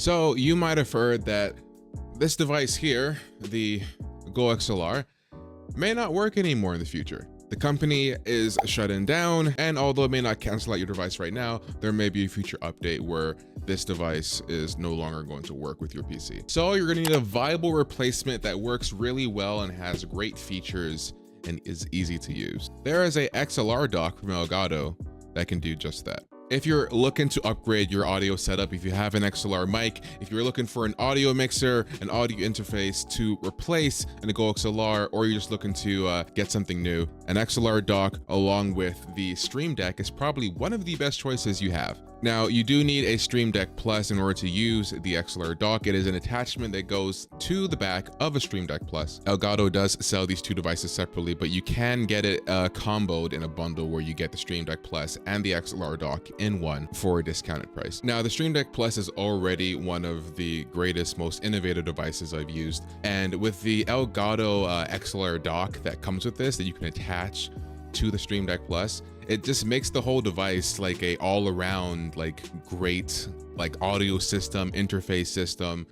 So you might have heard that this device here, the GoXLR, may not work anymore in the future. The company is shutting down, and although it may not cancel out your device right now, there may be a future update where this device is no longer going to work with your PC. So you're gonna need a viable replacement that works really well and has great features and is easy to use. There is a XLR dock from Elgato that can do just that. If you're looking to upgrade your audio setup, if you have an XLR mic, if you're looking for an audio mixer, an audio interface to replace an GoXLR, or you're just looking to get something new, an XLR dock along with the Stream Deck is probably one of the best choices you have. Now, you do need a Stream Deck Plus in order to use the XLR dock. It is an attachment that goes to the back of a Stream Deck Plus. Elgato does sell these two devices separately, but you can get it comboed in a bundle where you get the Stream Deck Plus and the XLR dock in one for a discounted price. Now, the Stream Deck Plus is already one of the greatest, most innovative devices I've used. And with the Elgato XLR dock that comes with this, that you can attach to the Stream Deck Plus, it just makes the whole device like a all-around like great like audio system, interface system,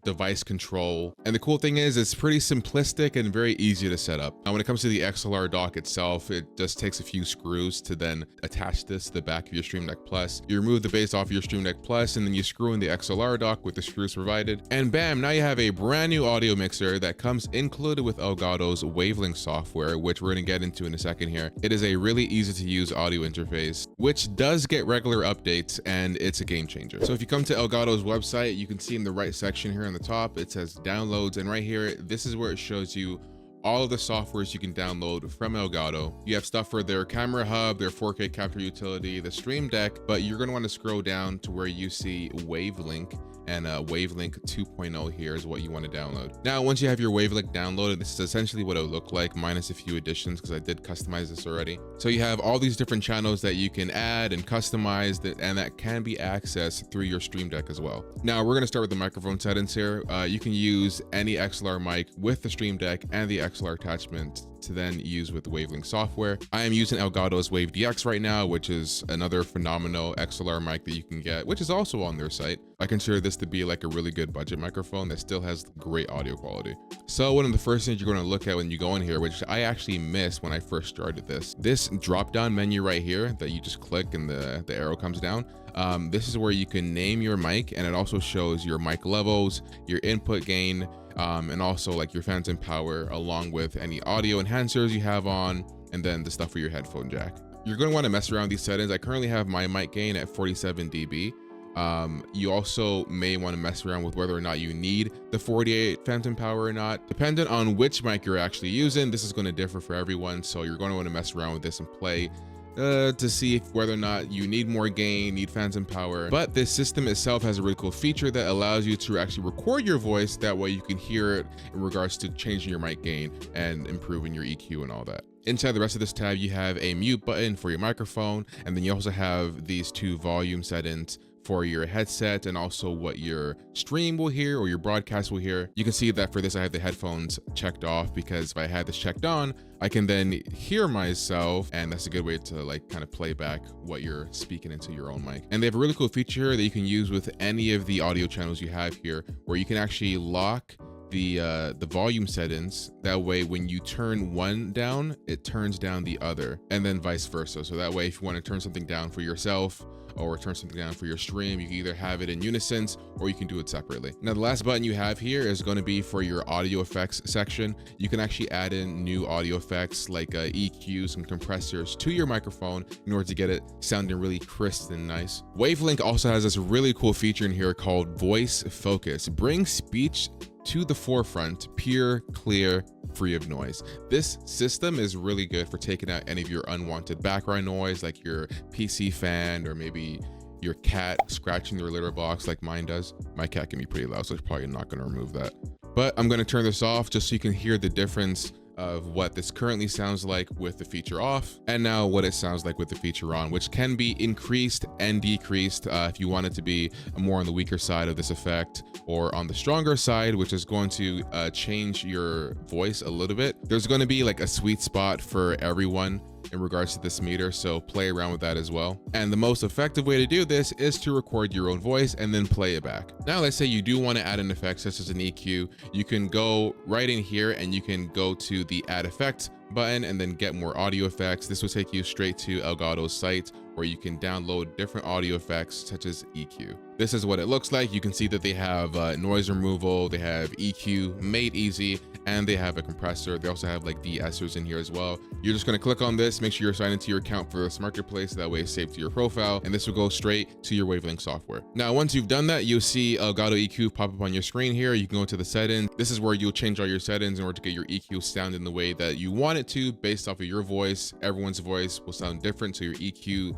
device control. And the cool thing is it's pretty simplistic and very easy to set up. Now, when it comes to the XLR dock itself, it just takes a few screws to then attach this to the back of your Stream Deck Plus. You remove the base off your Stream Deck Plus, and then you screw in the XLR dock with the screws provided. And bam, now you have a brand new audio mixer that comes included with Elgato's Wavelength software, which we're gonna get into in a second here. It is a really easy to use audio interface, which does get regular updates, and it's a game changer. So if you come to Elgato's website, you can see in the right section here on the top, it says downloads, and right here, this is where it shows you all of the softwares you can download from Elgato. You have stuff for their camera hub, their 4K capture utility, the Stream Deck, but you're gonna wanna scroll down to where you see Wavelink, and Wavelink 2.0 here is what you want to download. Now, once you have your Wavelink downloaded, this is essentially what it would look like, minus a few additions, because I did customize this already. So you have all these different channels that you can add and customize, and that can be accessed through your Stream Deck as well. Now, we're going to start with the microphone settings here. You can use any XLR mic with the Stream Deck and the XLR attachment to then use with the Wavelink software. I am using Elgato's Wave DX right now, which is another phenomenal XLR mic that you can get, which is also on their site. I consider this to be like a really good budget microphone that still has great audio quality. So one of the first things you're going to look at when you go in here, which I actually missed when I first started this drop down menu right here that you just click and the arrow comes down. This is where you can name your mic, and it also shows your mic levels, your input gain, and also like your phantom power, along with any audio enhancers you have on, and then the stuff for your headphone jack. You're going to want to mess around with these settings. I currently have my mic gain at 47 dB. You also may want to mess around with whether or not you need the 48 phantom power or not. Dependent on which mic you're actually using, this is going to differ for everyone. So you're going to want to mess around with this and play to see whether or not you need more gain, need phantom power. But this system itself has a really cool feature that allows you to actually record your voice. That way you can hear it in regards to changing your mic gain and improving your EQ and all that. Inside the rest of this tab, you have a mute button for your microphone, and then you also have these two volume settings for your headset and also what your stream will hear or your broadcast will hear. You can see that for this, I have the headphones checked off, because if I had this checked on, I can then hear myself, and that's a good way to like kind of play back what you're speaking into your own mic. And they have a really cool feature that you can use with any of the audio channels you have here, where you can actually lock the volume settings. That way, when you turn one down, it turns down the other, and then vice versa. So that way, if you want to turn something down for yourself or turn something down for your stream, you can either have it in unison or you can do it separately. Now, the last button you have here is going to be for your audio effects section. You can actually add in new audio effects like EQs and compressors to your microphone in order to get it sounding really crisp and nice. Wavelink also has this really cool feature in here called Voice Focus. Bring speech to the forefront, pure, clear, free of noise. This system is really good for taking out any of your unwanted background noise, like your PC fan or maybe your cat scratching their litter box like mine does. My cat can be pretty loud, so it's probably not going to remove that. But I'm going to turn this off just so you can hear the difference of what this currently sounds like with the feature off, and now what it sounds like with the feature on, which can be increased and decreased if you want it to be more on the weaker side of this effect or on the stronger side, which is going to change your voice a little bit. There's going to be like a sweet spot for everyone in regards to this meter, so play around with that as well. And the most effective way to do this is to record your own voice and then play it back. Now, let's say you do want to add an effect such as an EQ. You can go right in here and you can go to the add effect button and then get more audio effects. This will take you straight to Elgato's site where you can download different audio effects such as EQ. This is what it looks like. You can see that they have noise removal, they have EQ made easy, and they have a compressor. They also have like de-essers in here as well. You're just going to click on this, make sure you're signed into your account for this marketplace. That way it's saved to your profile, and this will go straight to your Wavelength software. Now, once you've done that, you'll see Elgato EQ pop up on your screen here. You can go into the settings. This is where you'll change all your settings in order to get your EQ sound in the way that you want it to, based off of your voice. Everyone's voice will sound different, so your EQ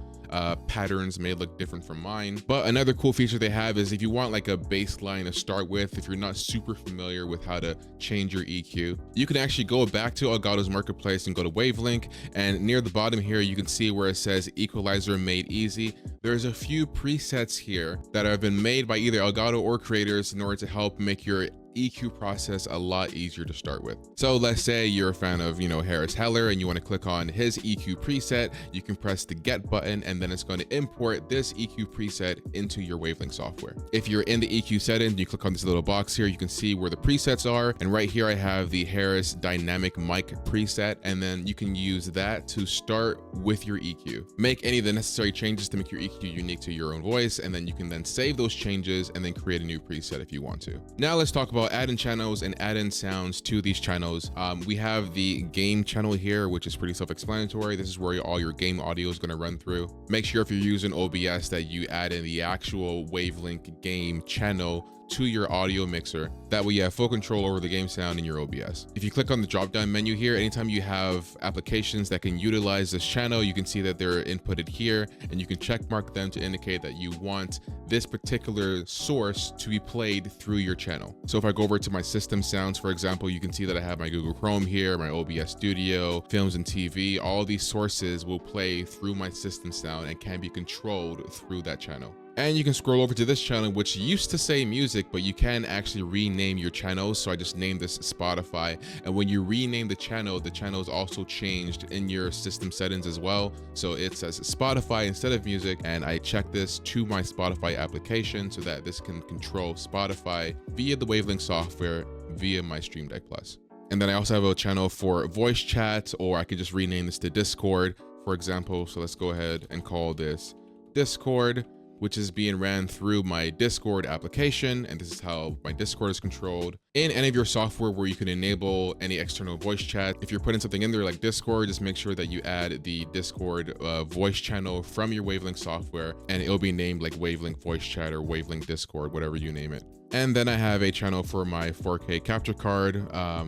patterns may look different from mine. But another cool feature they have is if you want like a baseline to start with, if you're not super familiar with how to change your EQ, you can actually go back to Elgato's marketplace and go to Wavelength, and near the bottom here you can see where it says equalizer made easy. There's a few presets here that have been made by either Elgato or creators in order to help make your EQ process a lot easier to start with. So let's say you're a fan of, Harris Heller, and you want to click on his EQ preset. You can press the get button, and then it's going to import this EQ preset into your Wavelength software. If you're in the EQ settings, you click on this little box here, you can see where the presets are. And right here, I have the Harris dynamic mic preset, and then you can use that to start with your EQ. Make any of the necessary changes to make your EQ unique to your own voice, and then you can then save those changes and then create a new preset if you want to. Now let's talk about add-in channels and add-in sounds to these channels. We have the game channel here, which is pretty self-explanatory. This is where all your game audio is going to run through. Make sure if you're using OBS that you add in the actual Wavelength game channel to your audio mixer. That way you have full control over the game sound in your OBS. If you click on the drop-down menu here, anytime you have applications that can utilize this channel, you can see that they're inputted here, and you can check mark them to indicate that you want this particular source to be played through your channel. So if I go over to my system sounds, for example, you can see that I have my Google Chrome here, my OBS Studio, films and TV. All these sources will play through my system sound and can be controlled through that channel. And you can scroll over to this channel, which used to say music, but you can actually rename your channels. So I just named this Spotify. And when you rename the channel is also changed in your system settings as well. So it says Spotify instead of music. And I check this to my Spotify application so that this can control Spotify via the Wavelength software via my Stream Deck Plus. And then I also have a channel for voice chat, or I could just rename this to Discord, for example. So let's go ahead and call this Discord, which is being ran through my Discord application. And this is how my Discord is controlled. In any of your software where you can enable any external voice chat, if you're putting something in there like Discord, just make sure that you add the Discord voice channel from your Wavelength software, and it'll be named like Wavelength voice chat or Wavelength Discord, whatever you name it. And then I have a channel for my 4K capture card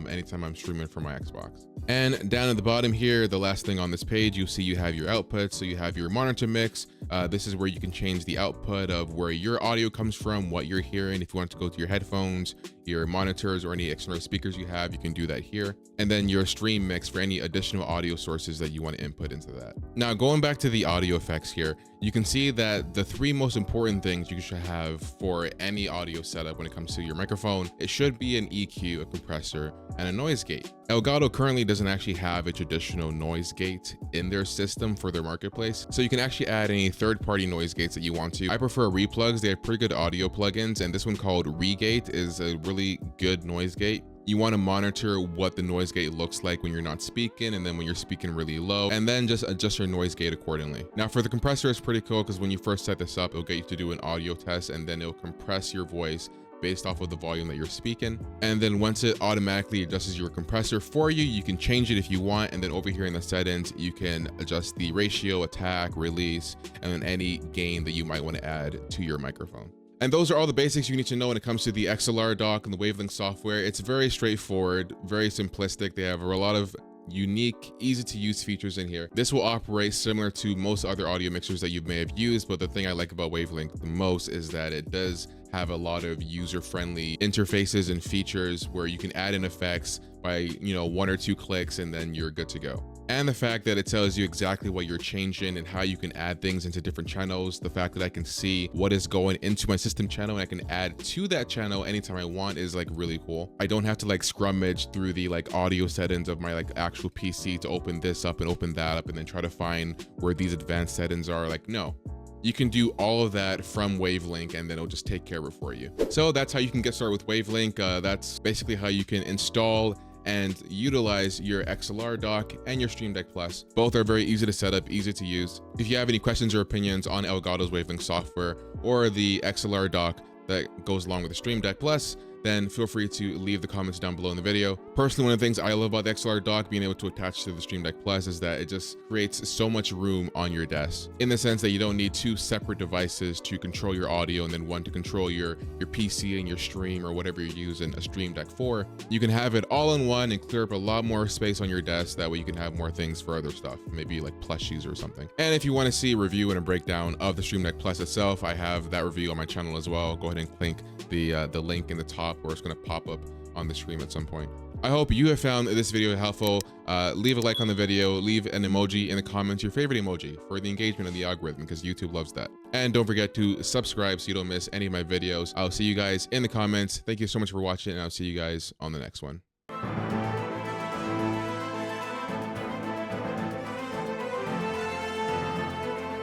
anytime I'm streaming from my Xbox. And down at the bottom here, the last thing on this page, you'll see you have your output. So you have your monitor mix. This is where you can change the output of where your audio comes from, what you're hearing. If you want to go to your headphones, your monitors, or any external speakers you have, you can do that here. And then your stream mix for any additional audio sources that you want to input into that. Now, going back to the audio effects here, you can see that the three most important things you should have for any audio setup when it comes to your microphone, it should be an EQ, a compressor, and a noise gate. Elgato currently doesn't actually have a traditional noise gate in their system for their marketplace, so you can actually add any third-party noise gates that you want to. I prefer Replugs. They have pretty good audio plugins, and this one called Regate is a really good noise gate. You want to monitor what the noise gate looks like when you're not speaking, and then when you're speaking really low, and then just adjust your noise gate accordingly. Now for the compressor, it's pretty cool because when you first set this up, it'll get you to do an audio test, and then it'll compress your voice based off of the volume that you're speaking. And then once it automatically adjusts your compressor for you, you can change it if you want. And then over here in the settings, you can adjust the ratio, attack, release, and then any gain that you might want to add to your microphone. And those are all the basics you need to know when it comes to the XLR dock and the Wavelength software. It's very straightforward, very simplistic. They have a lot of unique, easy to use features in here. This will operate similar to most other audio mixers that you may have used, but the thing I like about Wavelength the most is that it does have a lot of user-friendly interfaces and features where you can add in effects by, 1 or 2 clicks, and then you're good to go. And the fact that it tells you exactly what you're changing and how you can add things into different channels. The fact that I can see what is going into my system channel and I can add to that channel anytime I want is like really cool. I don't have to like scrummage through the like audio settings of my like actual PC to open this up and open that up and then try to find where these advanced settings are. Like, no. You can do all of that from Wavelink and then it'll just take care of it for you. So that's how you can get started with Wavelink. That's basically how you can install and utilize your XLR dock and your Stream Deck Plus. Both are very easy to set up, easy to use. If you have any questions or opinions on Elgato's Wavelink software or the XLR dock that goes along with the Stream Deck Plus, then feel free to leave the comments down below in the video. Personally, one of the things I love about the XLR dock being able to attach to the Stream Deck Plus is that it just creates so much room on your desk, in the sense that you don't need two separate devices to control your audio and then one to control your PC and your stream or whatever you're using a Stream Deck for. You can have it all in one and clear up a lot more space on your desk. That way you can have more things for other stuff, maybe like plushies or something. And if you want to see a review and a breakdown of the Stream Deck Plus itself, I have that review on my channel as well. Go ahead and click the link in the top where it's going to pop up on the screen at some point. I hope you have found this video helpful. Leave a like on the video, leave an emoji in the comments, your favorite emoji, for the engagement of the algorithm, because YouTube loves that. And don't forget to subscribe so you don't miss any of my videos. I'll see you guys in the comments. Thank you so much for watching, and I'll see you guys on the next one.